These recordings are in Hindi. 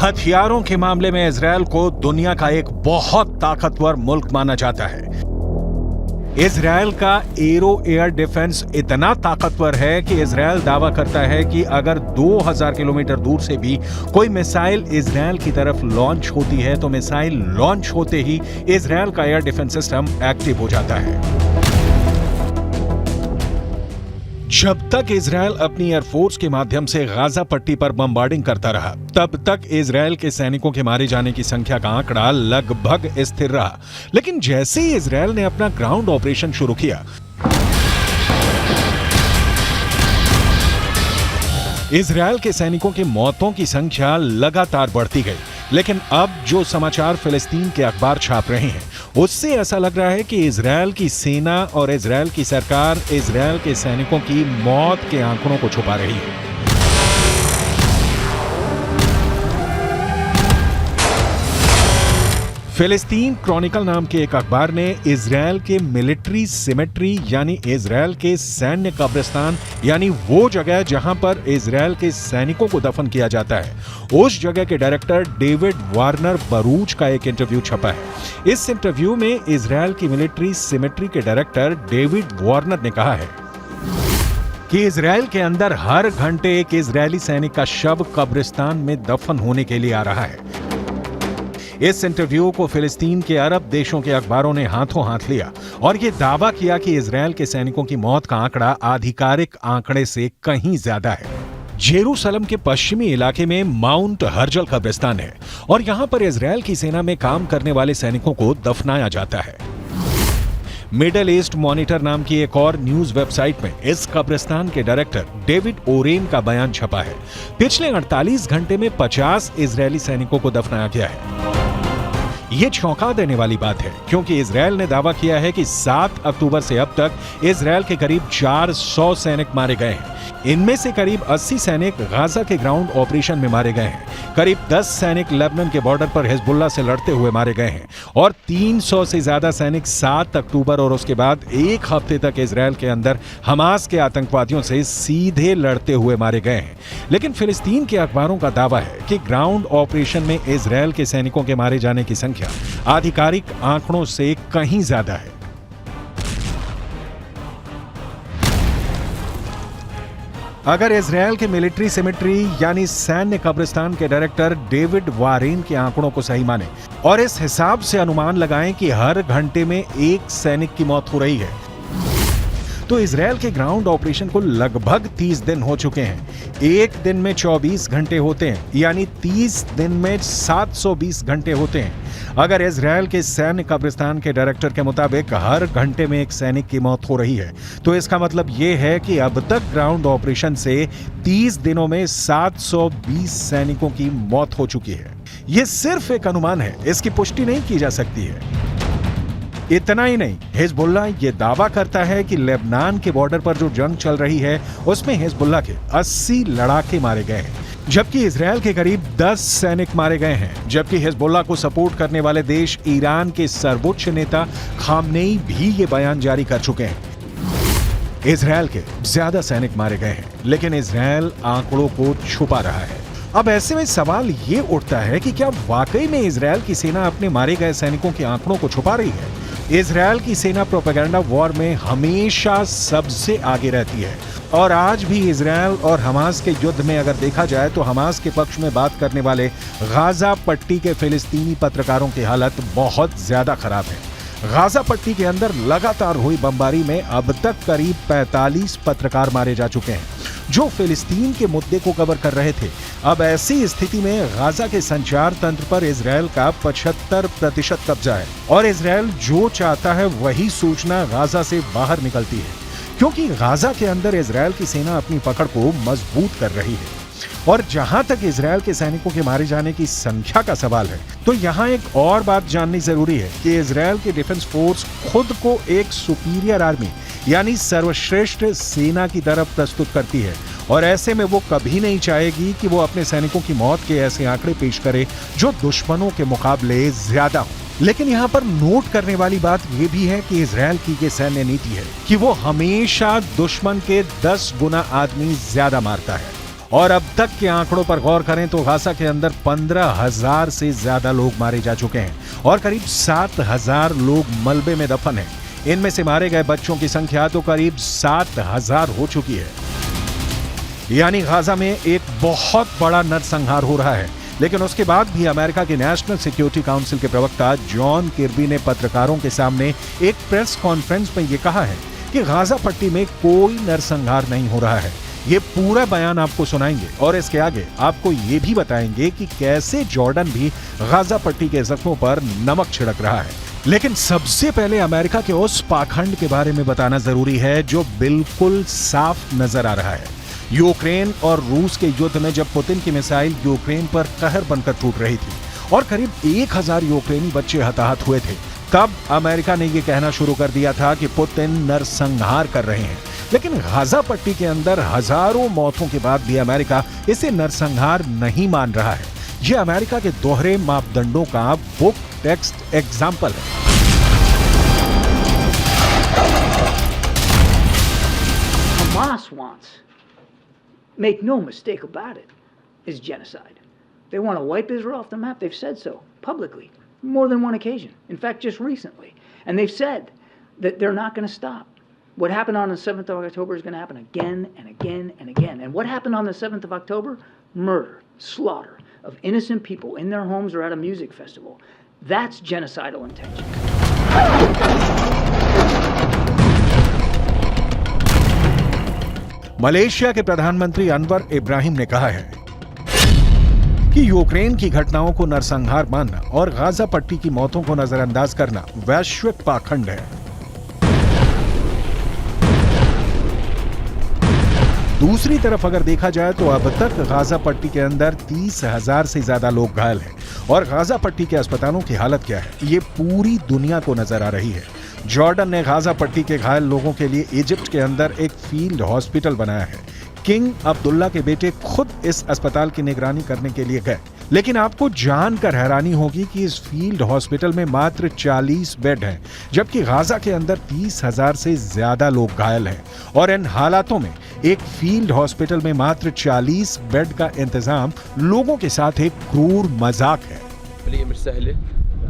हथियारों के मामले में इजरायल को दुनिया का एक बहुत ताकतवर मुल्क माना जाता है। इजरायल का एरो एयर डिफेंस इतना ताकतवर है कि इजरायल दावा करता है कि अगर 2000 किलोमीटर दूर से भी कोई मिसाइल इजरायल की तरफ लॉन्च होती है तो मिसाइल लॉन्च होते ही इजरायल का एयर डिफेंस सिस्टम एक्टिव हो जाता है। जब तक इजरायल अपनी एयरफोर्स के माध्यम से गाजा पट्टी पर बमबार्डिंग करता रहा, तब तक इजरायल के सैनिकों के मारे जाने की संख्या का आंकड़ा लगभग स्थिर रहा। लेकिन जैसे ही इजरायल ने अपना ग्राउंड ऑपरेशन शुरू किया, इजरायल के सैनिकों की मौतों की संख्या लगातार बढ़ती गई। लेकिन अब जो समाचार फिलिस्तीन के अखबार छाप रहे हैं, उससे ऐसा लग रहा है कि इजरायल की सेना और इजरायल की सरकार इजरायल के सैनिकों की मौत के आंकड़ों को छुपा रही है। फिलिस्तीन क्रॉनिकल नाम के एक अखबार ने इजरायल के मिलिट्री सिमेट्री यानी इजरायल के सैन्य कब्रिस्तान यानी वो जगह जहां पर इजरायल के सैनिकों को दफन किया जाता है, उस जगह के डायरेक्टर डेविड वार्नर बरूच का एक इंटरव्यू छपा है। इस इंटरव्यू में इजरायल की मिलिट्री सिमेट्री के डायरेक्टर डेविड वार्नर ने कहा है कि इजरायल के अंदर हर घंटे एक इजरायली सैनिक का शव कब्रिस्तान में दफन होने के लिए आ रहा है। इस इंटरव्यू को फिलिस्तीन के अरब देशों के अखबारों ने हाथों हाथ लिया और यह दावा किया कि इजरायल के सैनिकों की मौत का आंकड़ा आधिकारिक आंकड़े से कहीं ज्यादा है। जेरूसलम के पश्चिमी इलाके में माउंट हर्जल कब्रिस्तान है और यहां पर इजरायल की सेना में काम करने वाले सैनिकों को दफनाया जाता है। मिडल ईस्ट मॉनिटर नाम की एक और न्यूज वेबसाइट में इस कब्रिस्तान के डायरेक्टर डेविड ओरेन का बयान छपा है। पिछले 48 घंटे में 50 इजरायली सैनिकों को दफनाया गया है। ये चौंका देने वाली बात है क्योंकि इजरायल ने दावा किया है कि 7 अक्टूबर से अब तक इजरायल के करीब 400 सैनिक मारे गए हैं। इनमें से करीब 80 सैनिक गाजा के ग्राउंड ऑपरेशन में मारे गए हैं। करीब 10 सैनिक लेबनान के बॉर्डर पर हिजबुल्लाह से लड़ते हुए मारे गए हैं और 300 से ज्यादा सैनिक 7 अक्टूबर और उसके बाद एक हफ्ते तक इजरायल के अंदर हमास के आतंकवादियों से सीधे लड़ते हुए मारे गए हैं। लेकिन फिलिस्तीन के अखबारों का दावा है कि ग्राउंड ऑपरेशन में इजरायल के सैनिकों के मारे जाने की संख्या आधिकारिक आंकड़ों से कहीं ज्यादा है। अगर इजरायल के मिलिट्री सिमेट्री यानी सैन्य कब्रिस्तान के डायरेक्टर डेविड वारेन के आंकड़ों को सही माने और इस हिसाब से अनुमान लगाएं कि हर घंटे में एक सैनिक की मौत हो रही है, तो इजरायल के ग्राउंड ऑपरेशन को लगभग 30 दिन हो चुके हैं। एक दिन में 24 घंटे होते हैं, यानी 30 दिन में 720 घंटे होते हैं। अगर इजरायल के सैन्य कब्रिस्तान के डायरेक्टर के मुताबिक हर घंटे में एक सैनिक की मौत हो रही है, तो इसका मतलब यह है कि अब तक ग्राउंड ऑपरेशन से 30 दिनों में 720 सैनिकों की मौत हो चुकी है। यह सिर्फ एक अनुमान है, इसकी पुष्टि नहीं की जा सकती है। इतना ही नहीं, हिजबुल्लाह ये दावा करता है कि लेबनान के बॉर्डर पर जो जंग चल रही है उसमें हिजबुल्लाह के 80 लड़ाके मारे गए हैं, जबकि इजरायल के करीब 10 सैनिक मारे गए हैं। जबकि हिजबुल्लाह को सपोर्ट करने वाले देश ईरान के सर्वोच्च नेता खामनेई भी ये बयान जारी कर चुके हैं। इजरायल के ज्यादा सैनिक मारे गए हैं, लेकिन इजरायल आंकड़ों को छुपा रहा है। अब ऐसे में सवाल ये उठता है कि क्या वाकई में इजरायल की सेना अपने मारे गए सैनिकों के आंकड़ों को छुपा रही है? इजरायल की सेना प्रोपेगेंडा वॉर में हमेशा सबसे आगे रहती है और आज भी इजरायल और हमास के युद्ध में अगर देखा जाए तो हमास के पक्ष में बात करने वाले गाजा पट्टी के फिलिस्तीनी पत्रकारों की हालत बहुत ज्यादा खराब है। गाजा पट्टी के अंदर लगातार हुई बमबारी में अब तक करीब 45 पत्रकार मारे जा चुके हैं जो फिलिस्तीन के मुद्दे को कवर कर रहे थे। अब ऐसी स्थिति में गाजा के संचार तंत्र पर इजरायल का 75% कब्जा है और इजरायल जो चाहता है वही सूचना गाजा से बाहर निकलती है, क्योंकि गाजा के अंदर इजरायल की सेना अपनी पकड़ को मजबूत कर रही है। और जहां तक इजरायल के सैनिकों के मारे जाने की संख्या का सवाल है, तो यहां एक और बात जाननी जरूरी है कि इजरायल की डिफेंस फोर्स खुद को एक सुपीरियर आर्मी यानी सर्वश्रेष्ठ सेना की तरफ प्रस्तुत करती है और ऐसे में वो कभी नहीं चाहेगी कि वो अपने सैनिकों की मौत के ऐसे आंकड़े पेश करे जो दुश्मनों के मुकाबले ज्यादा हो। लेकिन यहाँ पर नोट करने वाली बात यह भी है कि इजरायल की ये सैन्य नीति है कि वो हमेशा दुश्मन के 10 गुना आदमी ज्यादा मारता है और अब तक के आंकड़ों पर गौर करें तो गाजा के अंदर 15,000 से ज्यादा लोग मारे जा चुके हैं और करीब 7,000 लोग मलबे में दफन हैं। इनमें से मारे गए बच्चों की संख्या तो करीब 7,000 हो चुकी है। यानी गाजा में एक बहुत बड़ा नरसंहार हो रहा है। लेकिन उसके बाद भी अमेरिका के नेशनल सिक्योरिटी काउंसिल के प्रवक्ता जॉन किर्बी ने पत्रकारों के सामने एक प्रेस कॉन्फ्रेंस में यह कहा है कि गाजा पट्टी में कोई नरसंहार नहीं हो रहा है। ये पूरा बयान आपको सुनाएंगे और इसके आगे आपको ये भी बताएंगे कि कैसे जॉर्डन भी गाजा पट्टी के जख्मों पर नमक छिड़क रहा है। लेकिन सबसे पहले अमेरिका के उस पाखंड के बारे में बताना जरूरी है जो बिल्कुल साफ नजर आ रहा है। यूक्रेन और रूस के युद्ध में जब पुतिन की मिसाइल यूक्रेन पर कहर बनकर टूट रही थी और करीब 1,000 यूक्रेनी बच्चे हताहत हुए थे, तब अमेरिका ने यह कहना शुरू कर दिया था कि पुतिन नरसंहार कर रहे हैं। लेकिन गाजा पट्टी के अंदर हजारों मौतों के बाद भी अमेरिका इसे नरसंहार नहीं मान रहा है। यह अमेरिका के दोहरे मापदंडों का बुक टेक्स्ट एग्जाम्पल है। Hamas wants, make no mistake about it, is genocide. They want to wipe Israel off the map. They've said so publicly, more than one occasion. In fact, just recently. And they've said that they're not going to stop. What happened on the 7th of October is going to happen again and again and again. And what happened on the 7th of October? Murder, slaughter of innocent people in their homes or at a music festival. That's genocidal intention. Malaysia के प्रधानमंत्री अनवर इब्राहिम ने कहा है कि यूक्रेन की घटनाओं को नरसंहार मानना और गाजा पट्टी की मौतों को नजरअंदाज करना वैश्विक पाखंड है। दूसरी तरफ अगर देखा जाए तो अब तक गाजा पट्टी के अंदर 30,000 से ज्यादा लोग घायल हैं और गाजा पट्टी के अस्पतालों की हालत क्या है ये पूरी दुनिया को नजर आ रही है। जॉर्डन ने गाजा पट्टी के घायल लोगों के लिए इजिप्ट के अंदर एक फील्ड हॉस्पिटल बनाया है। किंग अब्दुल्ला के बेटे खुद इस अस्पताल की निगरानी करने के लिए गए। लेकिन आपको जानकर हैरानी होगी कि इस फील्ड हॉस्पिटल में मात्र 40 बेड हैं, जबकि गाजा के अंदर 30,000 से ज्यादा लोग घायल हैं। और इन हालातों में एक फील्ड हॉस्पिटल में मात्र 40 बेड का इंतजाम लोगों के साथ एक क्रूर मजाक है।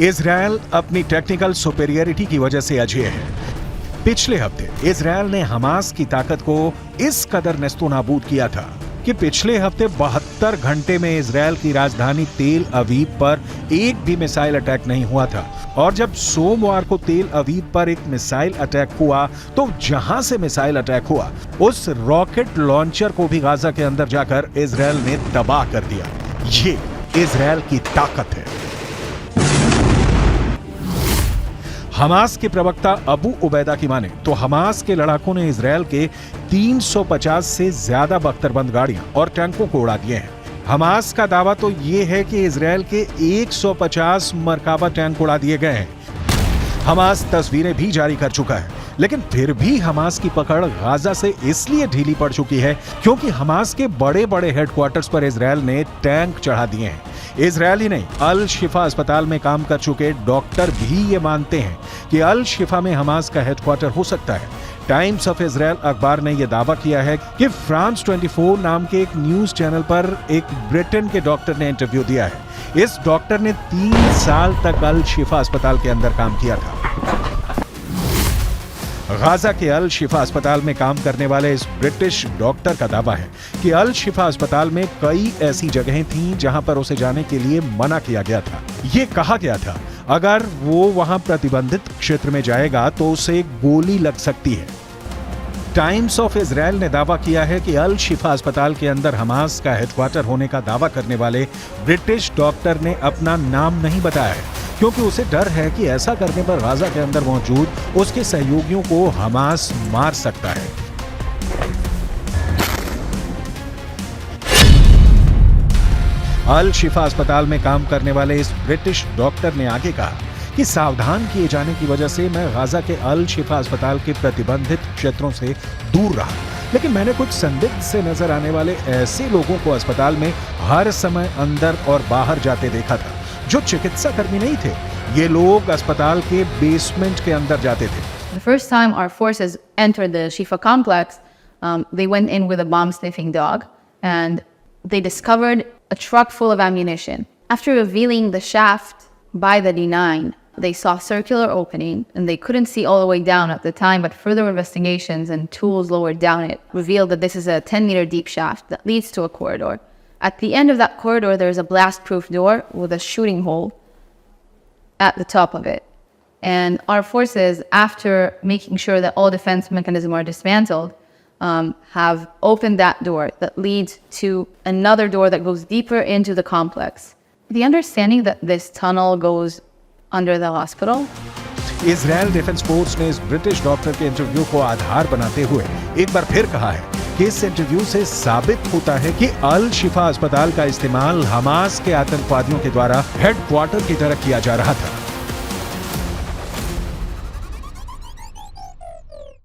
इजरायल अपनी टेक्निकल सुपेरियरिटी की वजह से अजेय है। पिछले हफ्ते इजरायल ने हमास की ताकत को इस कदर नेस्तोनाबूद किया था कि पिछले हफ्ते 72 घंटे में इजरायल की राजधानी तेल अवीव पर एक भी मिसाइल अटैक नहीं हुआ था। और जब सोमवार को तेल अवीव पर एक मिसाइल अटैक हुआ तो जहां से मिसाइल अटैक हुआ उस रॉकेट लॉन्चर को भी गाजा के अंदर जाकर इजरायल ने तबाह कर दिया। ये इजरायल की ताकत है। हमास के प्रवक्ता अबू उबैदा की माने तो हमास के लड़ाकों ने इजरायल के 350 से ज्यादा बख्तरबंद गाड़ियां और टैंकों को उड़ा दिए हैं। हमास का दावा तो ये है कि इजरायल के 150 मरकाबा टैंक उड़ा दिए गए हैं। हमास तस्वीरें भी जारी कर चुका है, लेकिन फिर भी हमास की पकड़ गाजा से इसलिए ढीली पड़ चुकी है क्योंकि हमास के बड़े बड़े हेडक्वार्टर्स पर इजरायल ने टैंक चढ़ा दिए हैं। इजरायल ही नहीं, अल शिफा अस्पताल में काम कर चुके डॉक्टर भी ये मानते हैं कि अल शिफा में हमास का हेडक्वार्टर हो सकता है। टाइम्स ऑफ इजरायल अखबार ने यह दावा किया है कि फ्रांस 24 नाम के एक न्यूज चैनल पर एक ब्रिटेन के डॉक्टर ने इंटरव्यू दिया है। इस डॉक्टर ने 3 साल तक अल शिफा अस्पताल के अंदर काम किया था। गाजा के अल शिफा अस्पताल में काम करने वाले इस ब्रिटिश डॉक्टर का दावा है कि अल शिफा अस्पताल में कई ऐसी जगहें थीं जहां पर उसे जाने के लिए मना किया गया था। ये कहा गया था अगर वो वहां प्रतिबंधित क्षेत्र में जाएगा तो उसे गोली लग सकती है। टाइम्स ऑफ इजराइल ने दावा किया है कि अल शिफा अस्पताल के अंदर हमास का हेडक्वार्टर होने का दावा करने वाले ब्रिटिश डॉक्टर ने अपना नाम नहीं बताया है, क्योंकि उसे डर है कि ऐसा करने पर गाजा के अंदर मौजूद उसके सहयोगियों को हमास मार सकता है। अल शिफा अस्पताल में काम करने वाले इस ब्रिटिश डॉक्टर ने आगे कहा कि सावधान किए जाने की वजह से मैं गाजा के अल शिफा अस्पताल के प्रतिबंधित क्षेत्रों से दूर रहा, लेकिन मैंने कुछ संदिग्ध से नजर आने वाले ऐसे लोगों को अस्पताल में हर समय अंदर और बाहर जाते देखा था जो चिकित्सा कर्मी नहीं थे। ये लोग अस्पताल के बेसमेंट के अंदर जाते थे। The first time our forces entered the Shifa complex, they went in with a bomb-sniffing dog, and they discovered a truck full of ammunition. After revealing the shaft by the D9, they saw a circular opening, and they couldn't see all the way down at the time, but further investigations and tools lowered down it revealed that this is a 10-meter deep shaft that leads to a corridor. At the end of that corridor, there is a blast-proof door with a shooting hole at the top of it. And our forces, after making sure that all defense mechanisms are dismantled, have opened that door that leads to another door that goes deeper into the complex. The understanding that this tunnel goes under the hospital. Israel defence force ने इस ब्रिटिश डॉक्टर के इंटरव्यू को आधार बनाते हुए एक बार फिर कहा है कि इस इंटरव्यू से साबित होता है कि अल शिफा अस्पताल का इस्तेमाल हमास के आतंकवादियों के द्वारा हेडक्वार्टर की तरह किया जा रहा था।